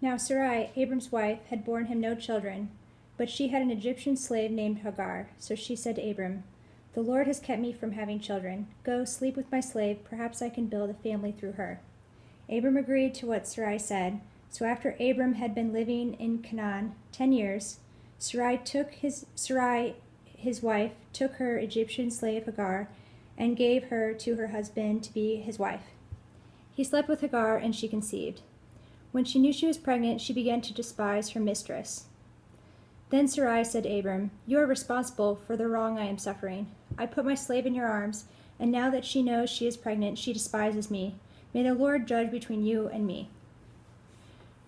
Now Sarai, Abram's wife, had borne him no children, but she had an Egyptian slave named Hagar. So she said to Abram, "The Lord has kept me from having children. Go, sleep with my slave. Perhaps I can build a family through her." Abram agreed to what Sarai said. So after Abram had been living in Canaan 10 years, Sarai, his wife, took her Egyptian slave Hagar and gave her to her husband to be his wife. He slept with Hagar, and she conceived. When she knew she was pregnant, she began to despise her mistress. Then Sarai said to Abram, "You are responsible for the wrong I am suffering. I put my slave in your arms, and now that she knows she is pregnant, she despises me. May the Lord judge between you and me."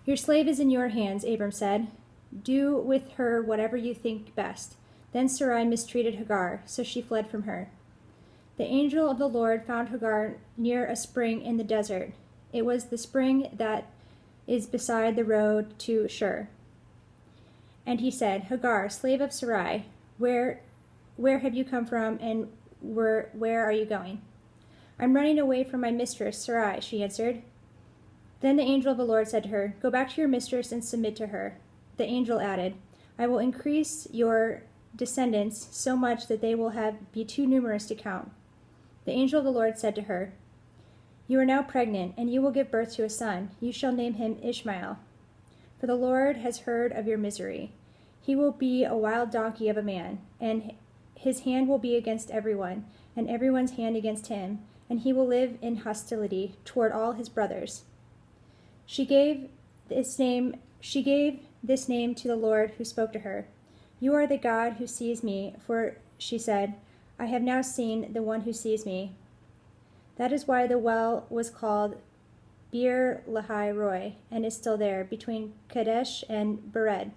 "Your slave is in your hands," Abram said. "Do with her whatever you think best." Then Sarai mistreated Hagar, so she fled from her. The angel of the Lord found Hagar near a spring in the desert. It was the spring that is beside the road to Shur. And he said, "Hagar, slave of Sarai, where have you come from, and where are you going?" "I'm running away from my mistress, Sarai," she answered. Then the angel of the Lord said to her, "Go back to your mistress and submit to her." The angel added, "I will increase your descendants so much that they will be too numerous to count." The angel of the Lord said to her, "You are now pregnant, and you will give birth to a son. You shall name him Ishmael. For the Lord has heard of your misery. He will be a wild donkey of a man, and his hand will be against everyone, and everyone's hand against him, and he will live in hostility toward all his brothers." She gave this name to the Lord who spoke to her. "You are the God who sees me," for she said, "I have now seen the one who sees me." That is why the well was called Bir Lahai Roi, and is still there, between Kadesh and Bered.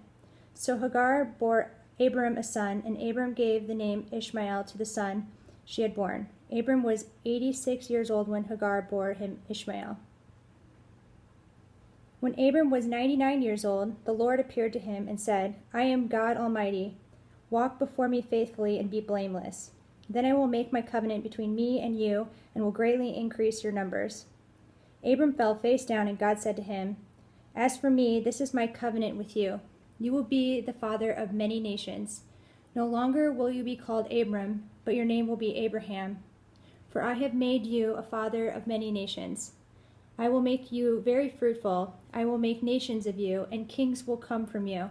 So Hagar bore Abram a son, and Abram gave the name Ishmael to the son she had born. Abram was 86 years old when Hagar bore him Ishmael. When Abram was 99 years old, the Lord appeared to him and said, "I am God Almighty. Walk before me faithfully and be blameless. Then I will make my covenant between me and you, and will greatly increase your numbers." Abram fell face down, and God said to him, "As for me, this is my covenant with you. You will be the father of many nations. No longer will you be called Abram, but your name will be Abraham. For I have made you a father of many nations. I will make you very fruitful. I will make nations of you, and kings will come from you.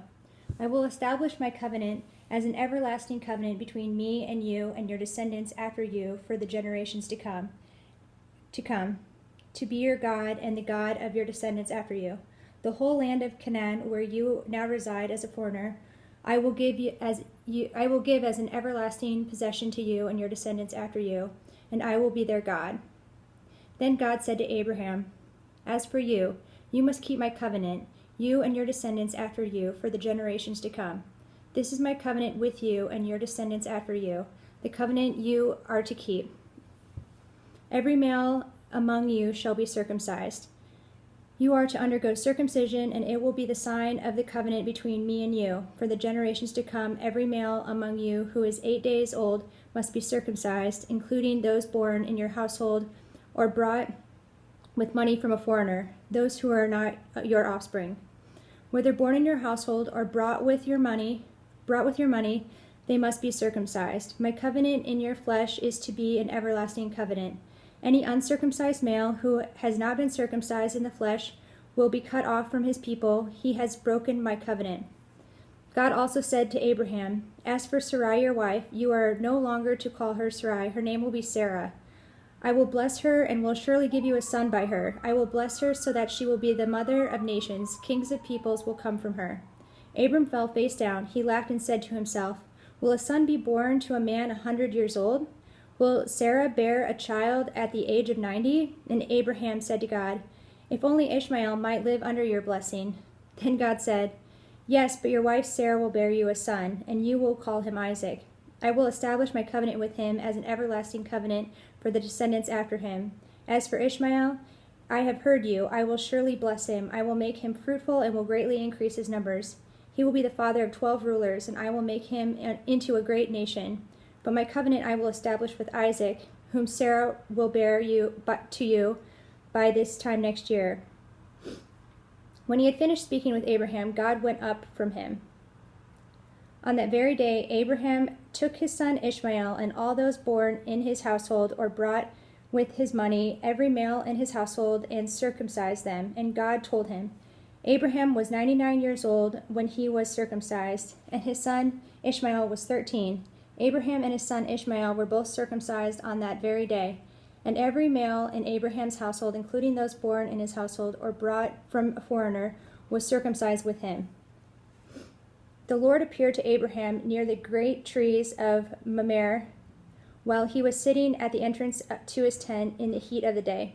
I will establish my covenant as an everlasting covenant between me and you and your descendants after you for the generations to come, to be your God and the God of your descendants after you. The whole land of Canaan, where you now reside as a foreigner, I will give as an everlasting possession to you and your descendants after you, and I will be their God." Then God said to Abraham, "As for you, you must keep my covenant, you and your descendants after you, for the generations to come. This is my covenant with you and your descendants after you, the covenant you are to keep. Every male among you shall be circumcised. You are to undergo circumcision, and it will be the sign of the covenant between me and you. For the generations to come, every male among you who is 8 days old must be circumcised, including those born in your household or brought with money from a foreigner, those who are not your offspring. Whether born in your household or brought with your money, they must be circumcised. My covenant in your flesh is to be an everlasting covenant. Any uncircumcised male who has not been circumcised in the flesh will be cut off from his people. He has broken my covenant." God also said to Abraham, "As for Sarai your wife, you are no longer to call her Sarai. Her name will be Sarah. I will bless her and will surely give you a son by her. I will bless her so that she will be the mother of nations. Kings of peoples will come from her." Abram fell face down. He laughed and said to himself, "Will a son be born to a man 100 years old? Will Sarah bear a child at the age of 90? And Abraham said to God, "If only Ishmael might live under your blessing." Then God said, "Yes, but your wife Sarah will bear you a son, and you will call him Isaac. I will establish my covenant with him as an everlasting covenant for the descendants after him. As for Ishmael, I have heard you. I will surely bless him. I will make him fruitful and will greatly increase his numbers. He will be the father of 12 rulers, and I will make him into a great nation. But my covenant I will establish with Isaac, whom Sarah will bear to you by this time next year." When he had finished speaking with Abraham, God went up from him. On that very day, Abraham took his son Ishmael and all those born in his household or brought with his money, every male in his household, and circumcised them. And God told him, Abraham was 99 years old when he was circumcised, and his son Ishmael was 13. Abraham and his son Ishmael were both circumcised on that very day. And every male in Abraham's household, including those born in his household or brought from a foreigner, was circumcised with him. The Lord appeared to Abraham near the great trees of Mamre, while he was sitting at the entrance to his tent in the heat of the day.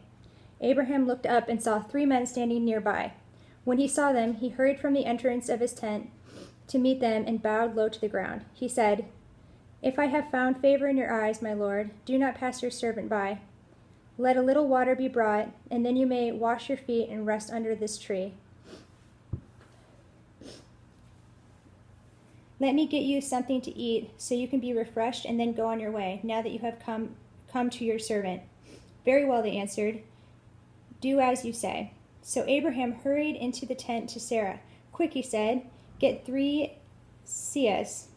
Abraham looked up and saw 3 men standing nearby. When he saw them, he hurried from the entrance of his tent to meet them and bowed low to the ground. He said, If I have found favor in your eyes, my Lord, do not pass your servant by. Let a little water be brought, and then you may wash your feet and rest under this tree. Let me get you something to eat, so you can be refreshed and then go on your way, now that you have come to your servant. Very well, they answered. Do as you say. So Abraham hurried into the tent to Sarah. Quick, he said, get 3 seahs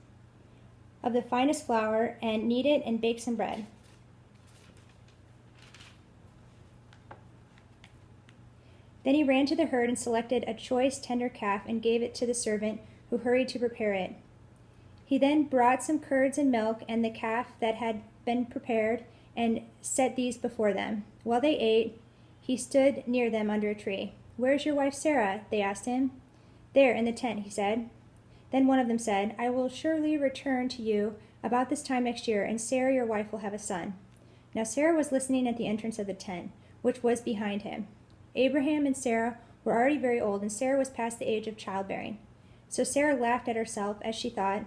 of the finest flour and knead it and bake some bread. Then he ran to the herd and selected a choice tender calf and gave it to the servant, who hurried to prepare it. He then brought some curds and milk and the calf that had been prepared and set these before them. While they ate, he stood near them under a tree. Where's your wife Sarah? They asked him. There, in the tent, he said. Then one of them said, I will surely return to you about this time next year, and Sarah your wife will have a son. Now Sarah was listening at the entrance of the tent, which was behind him. Abraham and Sarah were already very old, and Sarah was past the age of childbearing. So Sarah laughed at herself as she thought,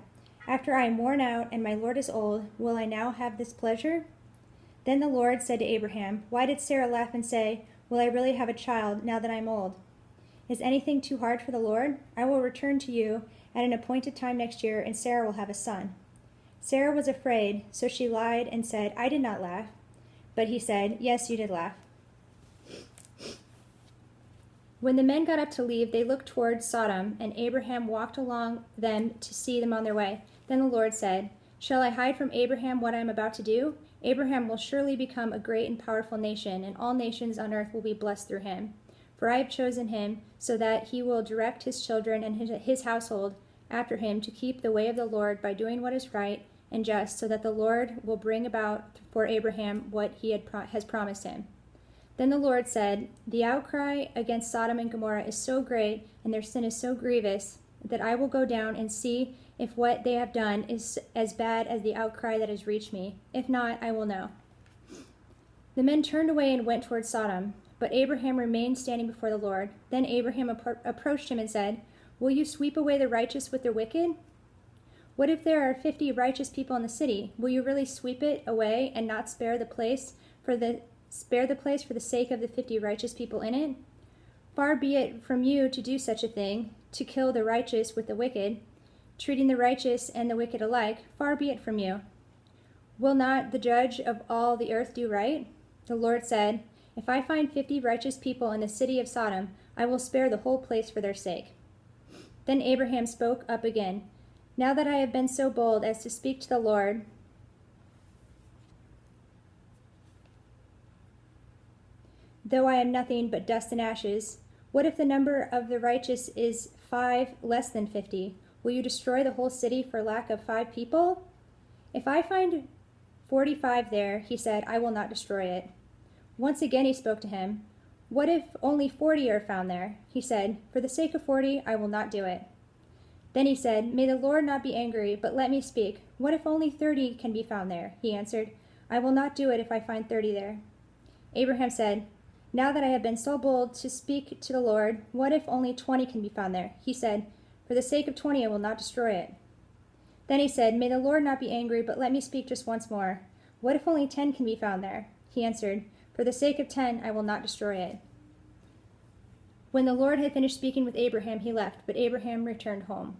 After I am worn out and my Lord is old, will I now have this pleasure? Then the Lord said to Abraham, Why did Sarah laugh and say, Will I really have a child now that I am old? Is anything too hard for the Lord? I will return to you at an appointed time next year, and Sarah will have a son. Sarah was afraid, so she lied and said, I did not laugh. But he said, Yes, you did laugh. When the men got up to leave, they looked toward Sodom, and Abraham walked along them to see them on their way. Then the Lord said, Shall I hide from Abraham what I am about to do? Abraham will surely become a great and powerful nation, and all nations on earth will be blessed through him. For I have chosen him so that he will direct his children and his household after him to keep the way of the Lord by doing what is right and just, so that the Lord will bring about for Abraham what he has promised him. Then the Lord said, The outcry against Sodom and Gomorrah is so great, and their sin is so grievous, that I will go down and see if what they have done is as bad as the outcry that has reached me. If not, I will know. The men turned away and went toward Sodom, but Abraham remained standing before the Lord. Then Abraham approached him and said, Will you sweep away the righteous with the wicked? What if there are 50 righteous people in the city? Will you really sweep it away and not spare the place for the sake of the 50 righteous people in it? Far be it from you to do such a thing, to kill the righteous with the wicked, treating the righteous and the wicked alike. Far be it from you. Will not the judge of all the earth do right? The Lord said, If I find 50 righteous people in the city of Sodom, I will spare the whole place for their sake. Then Abraham spoke up again. Now that I have been so bold as to speak to the Lord, though I am nothing but dust and ashes, what if the number of the righteous is 5 less than 50? Will you destroy the whole city for lack of 5 people? If I find 45 there, he said, I will not destroy it. Once again he spoke to him. What if only 40 are found there? He said, For the sake of 40, I will not do it. Then he said, May the Lord not be angry, but let me speak. What if only 30 can be found there? He answered, I will not do it if I find 30 there. Abraham said, Now that I have been so bold to speak to the Lord, what if only 20 can be found there? He said, For the sake of 20, I will not destroy it. Then he said, May the Lord not be angry, but let me speak just once more. What if only 10 can be found there? He answered, For the sake of 10, I will not destroy it. When the Lord had finished speaking with Abraham, he left, but Abraham returned home.